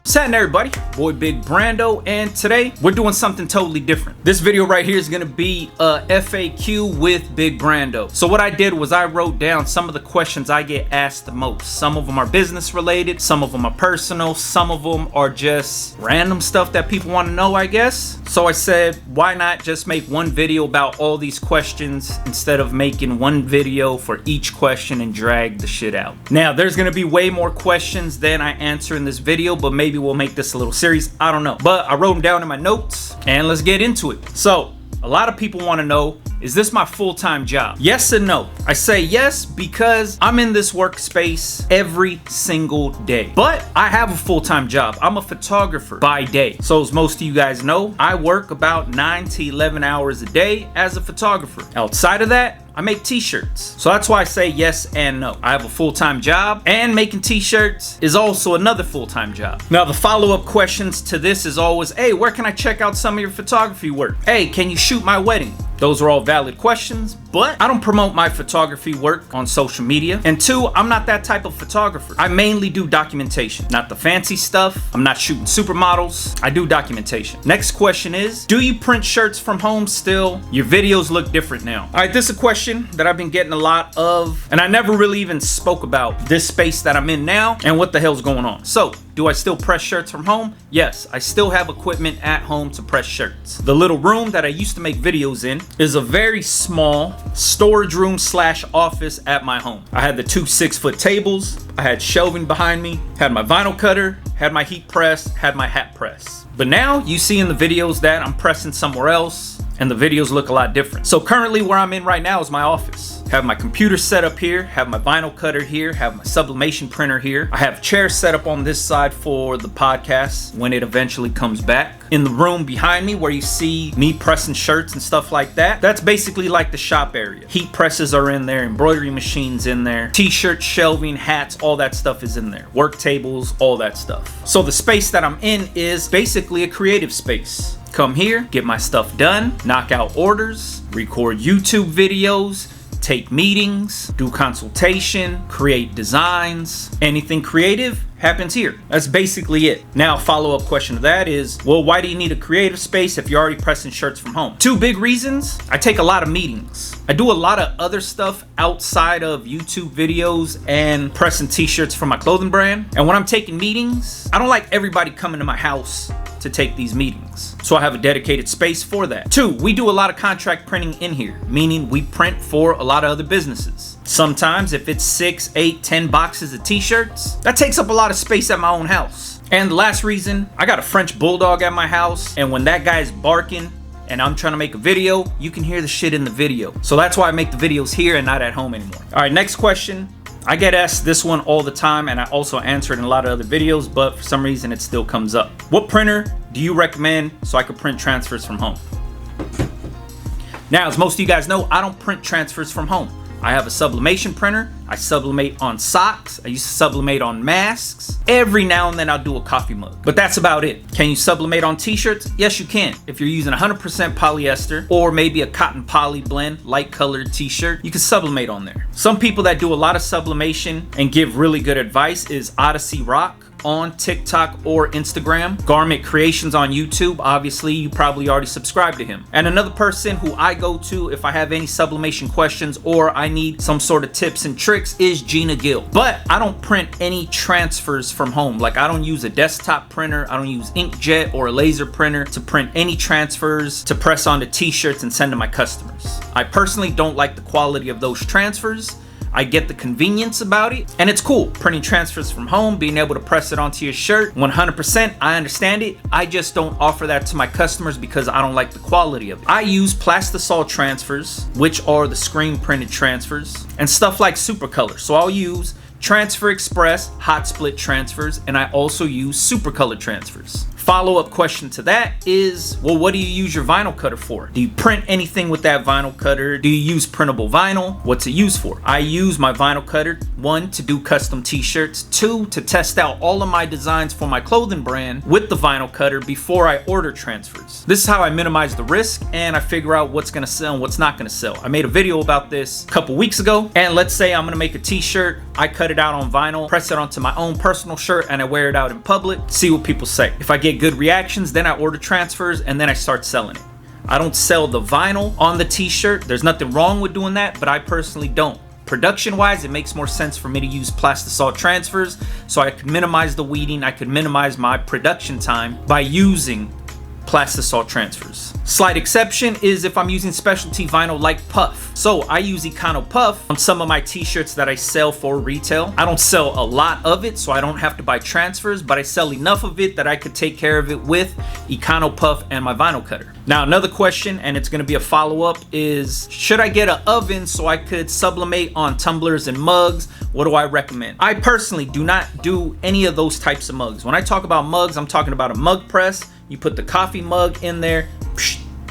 What's happening, everybody? Boy Big Brando, and today we're doing something totally different. This video right here is gonna be a FAQ with Big Brando. So what I did was I wrote down some of the questions I get asked the most. Some of them are business related, some of them are personal, some of them are just random stuff that people want to know, I guess. So I said, why not just make one video about all these questions instead of making one video for each question and drag the shit out. Now, there's gonna be way more questions than I answer in this video, but maybe we'll make this a little series. I don't know. But I wrote them down in my notes and let's get into it. So, a lot of people want to know, is this my full-time job? Yes and no. I say yes because I'm in this workspace every single day. But I have a full-time job. I'm a photographer by day. So as most of you guys know, I work about 9 to 11 hours a day as a photographer. Outside of that, I make t-shirts. So that's why I say yes and no. I have a full-time job, and making t-shirts is also another full-time job. Now, the follow-up questions to this is always, hey, where can I check out some of your photography work? Hey, can you shoot my wedding? Those are all valid questions, but I don't promote my photography work on social media. And two, I'm not that type of photographer. I mainly do documentation, not the fancy stuff. I'm not shooting supermodels. I do documentation. Next question is, do you print shirts from home still? Your videos look different now. All right, this is a question that I've been getting a lot of, and I never really even spoke about this space that I'm in now and what the hell's going on. So, do I still press shirts from home? Yes, I still have equipment at home to press shirts. The little room that I used to make videos in is a very small storage room slash office at my home. I had the two 6-foot tables, I had shelving behind me, had my vinyl cutter, had my heat press, had my hat press. But now you see in the videos that I'm pressing somewhere else and the videos look a lot different. So currently where I'm in right now is my office. Have my computer set up here, have my vinyl cutter here, have my sublimation printer here. I have chairs set up on this side for the podcast when it eventually comes back. In the room behind me where you see me pressing shirts and stuff like that, that's basically like the shop area. Heat presses are in there, embroidery machines in there, t-shirts, shelving, hats, all that stuff is in there. Work tables, all that stuff. So the space that I'm in is basically a creative space. Come here, get my stuff done, knock out orders, record YouTube videos, take meetings, do consultation, create designs. Anything creative happens here. That's basically it. Now, a follow-up question to that is, well, why do you need a creative space if you're already pressing shirts from home? Two big reasons. I take a lot of meetings. I do a lot of other stuff outside of YouTube videos and pressing t-shirts for my clothing brand. And when I'm taking meetings, I don't like everybody coming to my house to take these meetings. So I have a dedicated space for that. Two, we do a lot of contract printing in here, meaning we print for a lot of other businesses. Sometimes if it's 6, 8, 10 boxes of t-shirts, that takes up a lot of space at my own house. And the last reason, I got a French bulldog at my house, and when that guy is barking and I'm trying to make a video, you can hear the shit in the video. So that's why I make the videos here and not at home anymore. All right, next question. I get asked this one all the time, and I also answer it in a lot of other videos, but for some reason it still comes up. What printer do you recommend so I could print transfers from home? Now, as most of you guys know, I don't print transfers from home. I have a sublimation printer. I sublimate on socks. I used to sublimate on masks. Every now and then I'll do a coffee mug, but that's about it. Can you sublimate on t-shirts? Yes, you can. If you're using 100% polyester or maybe a cotton poly blend, light colored t-shirt, you can sublimate on there. Some people that do a lot of sublimation and give really good advice is Odyssey Rock on TikTok or Instagram. Garment Creations on YouTube. Obviously, you probably already subscribed to him. And another person who I go to if I have any sublimation questions or I need some sort of tips and tricks is Gina Gill. But I don't print any transfers from home. Like, I don't use a desktop printer. I don't use inkjet or a laser printer to print any transfers to press onto t-shirts and send to my customers. I personally don't like the quality of those transfers. I get the convenience about it, and it's cool. Printing transfers from home, being able to press it onto your shirt, 100%, I understand it. I just don't offer that to my customers because I don't like the quality of it. I use Plastisol transfers, which are the screen printed transfers, and stuff like Supacolor. So I'll use Transfer Express hot split transfers, and I also use Supacolor transfers. Follow-up question to that is, well, what do you use your vinyl cutter for? Do you print anything with that vinyl cutter? Do you use printable vinyl? What's it used for? I use my vinyl cutter, 1, to do custom t-shirts, 2, to test out all of my designs for my clothing brand with the vinyl cutter before I order transfers. This is how I minimize the risk and I figure out what's gonna sell and what's not gonna sell. I made a video about this a couple weeks ago, and let's say I'm gonna make a t-shirt I cut it out on vinyl, press it onto my own personal shirt, and I wear it out in public, see what people say. If I get good reactions, then I order transfers and then I start selling it. I don't sell the vinyl on the t-shirt. There's nothing wrong with doing that, but I personally don't. Production wise, it makes more sense for me to use Plastisol transfers, so I could minimize the weeding, I could minimize my production time by using Plastisol transfers. Slight exception is if I'm using specialty vinyl like Puff. So I use EconoPuff on some of my t-shirts that I sell for retail. I don't sell a lot of it, so I don't have to buy transfers, but I sell enough of it that I could take care of it with EconoPuff and my vinyl cutter. Now another question, and it's gonna be a follow-up, is should I get an oven so I could sublimate on tumblers and mugs? What do I recommend? I personally do not do any of those types of mugs. When I talk about mugs, I'm talking about a mug press. You put the coffee mug in there,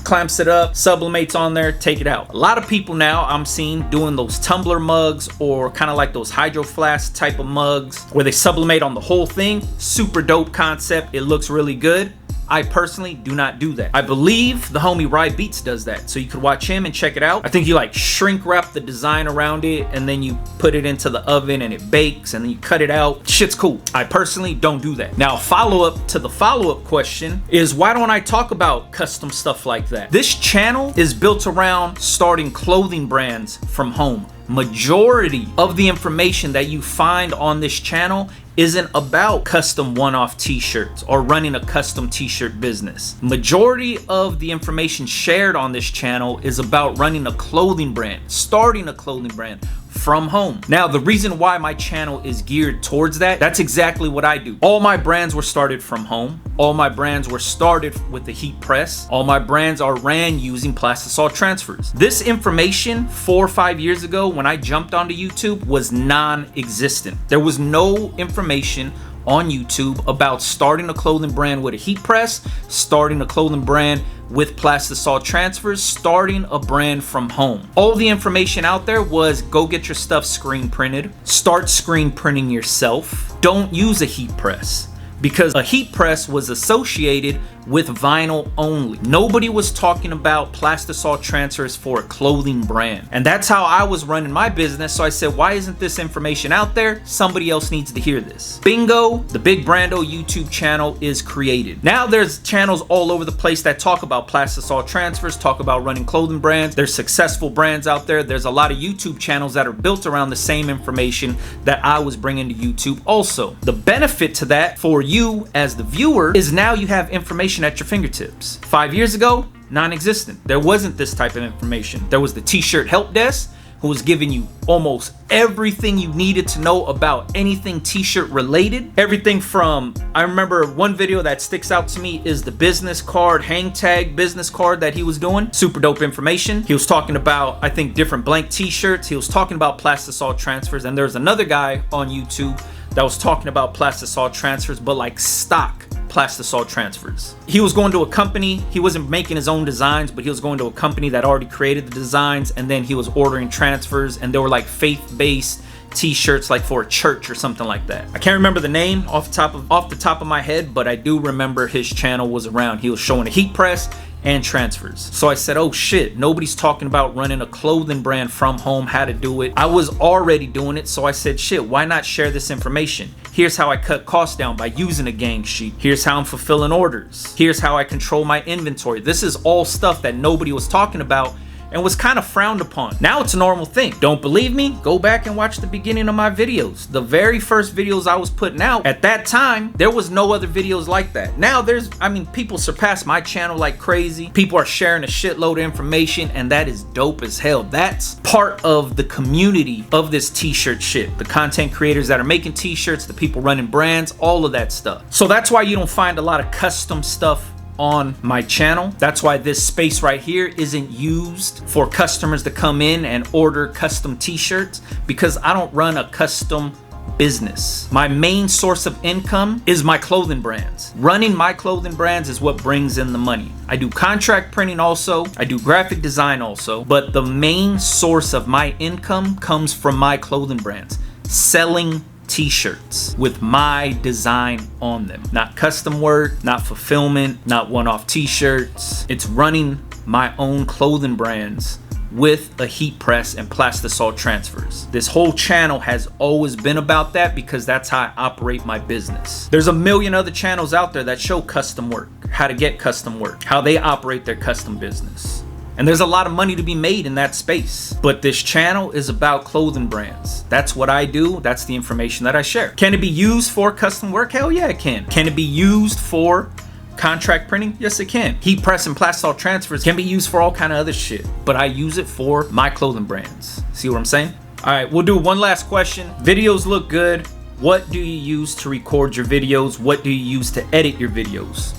clamps it up, sublimates on there, take it out. A lot of people now I'm seeing doing those tumbler mugs or kind of like those hydro flask type of mugs where they sublimate on the whole thing. Super dope concept. It looks really good. I personally do not do that. I believe the homie Rye Beats does that, so you could watch him and check it out. I think you like shrink wrap the design around it and then you put it into the oven and it bakes and then you cut it out. Shit's cool. I personally don't do that. Now, follow-up to the follow-up question is why don't I talk about custom stuff like that? This channel is built around starting clothing brands from home. Majority of the information that you find on this channel isn't about custom one-off t-shirts or running a custom t-shirt business. Majority of the information shared on this channel is about running a clothing brand, starting a clothing brand from home. Now, the reason why my channel is geared towards that, that's exactly what I do. All my brands were started from home. All my brands were started with the heat press. All my brands are ran using Plastisol transfers. This information 4 or 5 years ago when I jumped onto YouTube was non-existent. There was no information on YouTube about starting a clothing brand with a heat press, starting a clothing brand with Plastisol transfers, starting a brand from home. All the information out there was go get your stuff screen printed, start screen printing yourself, don't use a heat press, because a heat press was associated with vinyl only. Nobody was talking about Plastisol transfers for a clothing brand. And that's how I was running my business. So I said, why isn't this information out there? Somebody else needs to hear this. Bingo, the Big Brando YouTube channel is created. Now there's channels all over the place that talk about Plastisol transfers, talk about running clothing brands. There's successful brands out there. There's a lot of YouTube channels that are built around the same information that I was bringing to YouTube also. The benefit to that for you as the viewer is now you have information at your fingertips. 5 years ago, non-existent. There wasn't this type of information. There was the t-shirt help desk who was giving you almost everything you needed to know about anything t-shirt related. Everything from, I remember one video that sticks out to me is the business card, hang tag business card that he was doing. Super dope information. He was talking about, I think, different blank t-shirts. He was talking about Plastisol transfers, and there's another guy on YouTube that was talking about Plastisol transfers, but like stock Plastisol transfers. He was going to a company, he wasn't making his own designs, but he was going to a company that already created the designs, and then he was ordering transfers, and they were like faith-based t-shirts, like for a church or something like that. I can't remember the name off the top of my head, but I do remember his channel was around. He was showing a heat press and transfers. So I said, oh shit, nobody's talking about running a clothing brand from home, how to do it. I was already doing it, so I said, shit, why not share this information? Here's how I cut costs down by using a gang sheet. Here's how I'm fulfilling orders. Here's how I control my inventory. This is all stuff that nobody was talking about and was kind of frowned upon. Now it's a normal thing. Don't believe me? Go back and watch the beginning of my videos. The very first videos I was putting out, at that time, there was no other videos like that. Now there's, I mean, people surpass my channel like crazy. People are sharing a shitload of information, and that is dope as hell. That's part of the community of this t-shirt shit. The content creators that are making t-shirts, the people running brands, all of that stuff. So that's why you don't find a lot of custom stuff on my channel. That's why this space right here isn't used for customers to come in and order custom t-shirts, because I don't run a custom business. My main source of income is my clothing brands. Running my clothing brands is what brings in the money. I do contract printing also, I do graphic design also, but the main source of my income comes from my clothing brands. Selling t-shirts with my design on them. Not custom work, not fulfillment, not one-off t-shirts. It's running my own clothing brands with a heat press and plastisol transfers. This whole channel has always been about that because that's how I operate my business. There's a million other channels out there that show custom work, how to get custom work, how they operate their custom business. And there's a lot of money to be made in that space. But this channel is about clothing brands. That's what I do. That's the information that I share. Can it be used for custom work? Hell yeah, it can. Can it be used for contract printing? Yes, it can. Heat press and plastisol transfers can be used for all kind of other shit. But I use it for my clothing brands. See what I'm saying? All right, we'll do one last question. Videos look good. What do you use to record your videos? What do you use to edit your videos?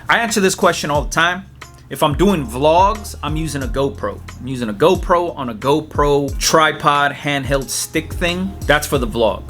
I answer this question all the time. If I'm doing vlogs, I'm using a GoPro. I'm using a GoPro on a GoPro tripod handheld stick thing. That's for the vlog.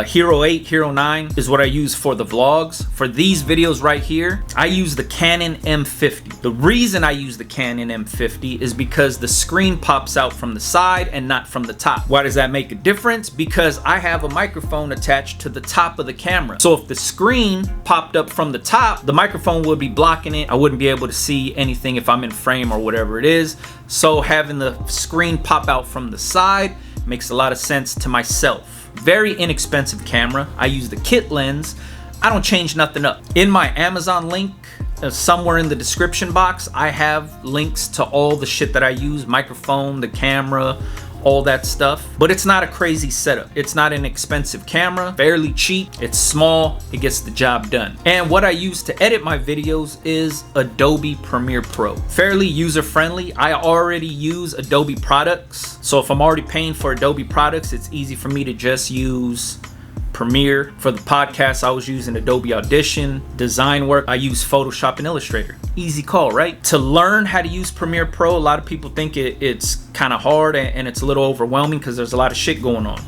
Hero 8, Hero 9 is what I use for the vlogs. For these videos right here, I use the Canon M50. The reason I use the Canon M50 is because the screen pops out from the side and not from the top. Why does that make a difference? Because I have a microphone attached to the top of the camera. So if the screen popped up from the top, the microphone would be blocking it. I wouldn't be able to see anything if I'm in frame or whatever it is. So having the screen pop out from the side makes a lot of sense to myself. Very inexpensive camera. I use the kit lens. I don't change nothing up. In my Amazon link, somewhere in the description box, I have links to all the shit that I use, microphone, the camera, all that stuff. But it's not a crazy setup. It's not an expensive camera, fairly cheap. It's small, it gets the job done. And what I use to edit my videos is Adobe Premiere Pro. Fairly user-friendly. I already use Adobe products. So if I'm already paying for Adobe products, it's easy for me to just use Premiere. For the podcast, I was using Adobe Audition. Design work, I use Photoshop and Illustrator. Easy call, right? To learn how to use Premiere Pro, a lot of people think it's kind of hard and it's a little overwhelming because there's a lot of shit going on.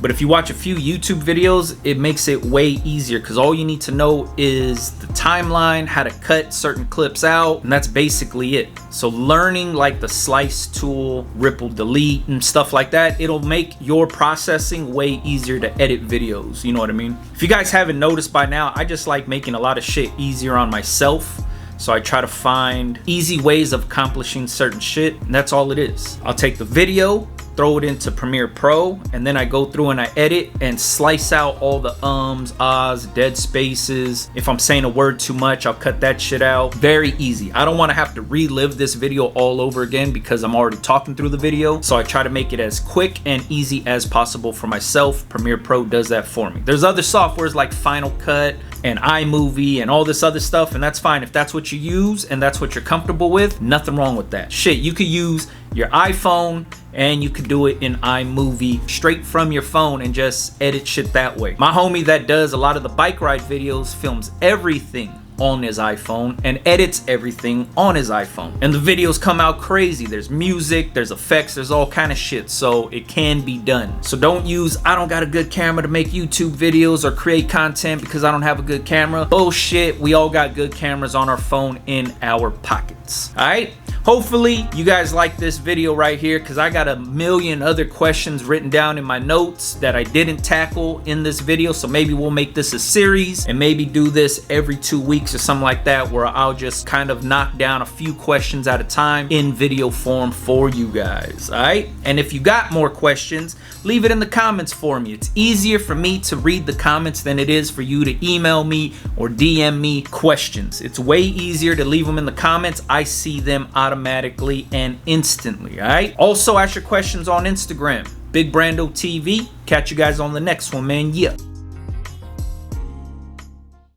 But if you watch a few YouTube videos, it makes it way easier because all you need to know is the timeline, how to cut certain clips out, and that's basically it. So learning like the slice tool, ripple delete, and stuff like that, it'll make your processing way easier to edit videos. You know what I mean? If you guys haven't noticed by now, I just like making a lot of shit easier on myself. So I try to find easy ways of accomplishing certain shit, and that's all it is. I'll take the video, throw it into Premiere Pro, and then I go through and I edit and slice out all the ums, ahs, dead spaces. If I'm saying a word too much, I'll cut that shit out. Very easy. I don't want to have to relive this video all over again because I'm already talking through the video. So I try to make it as quick and easy as possible for myself. Premiere Pro does that for me. There's other softwares like Final Cut and iMovie and all this other stuff, and that's fine. If that's what you use and that's what you're comfortable with, nothing wrong with that. Shit, you could use your iPhone and you could do it in iMovie straight from your phone and just edit shit that way. My homie that does a lot of the bike ride videos films everything on his iPhone and edits everything on his iPhone, and the videos come out crazy. There's music, there's effects, there's all kind of shit, so it can be done. So don't use I don't got a good camera to make YouTube videos or create content because I don't have a good camera. Bullshit. We all got good cameras on our phone in our pockets. All right, hopefully you guys like this video right here because I got a million other questions written down in my notes that I didn't tackle in this video. So maybe we'll make this a series and maybe do this every 2 weeks or something like that, where I'll just kind of knock down a few questions at a time in video form for you guys. All right, and if you got more questions, leave it in the comments for me. It's easier for me to read the comments than it is for you to email me or DM me questions. It's way easier to leave them in the comments. I see them automatically and instantly. All right, also ask your questions on Instagram, Big Brando TV. Catch you guys on the next one, man. Yeah.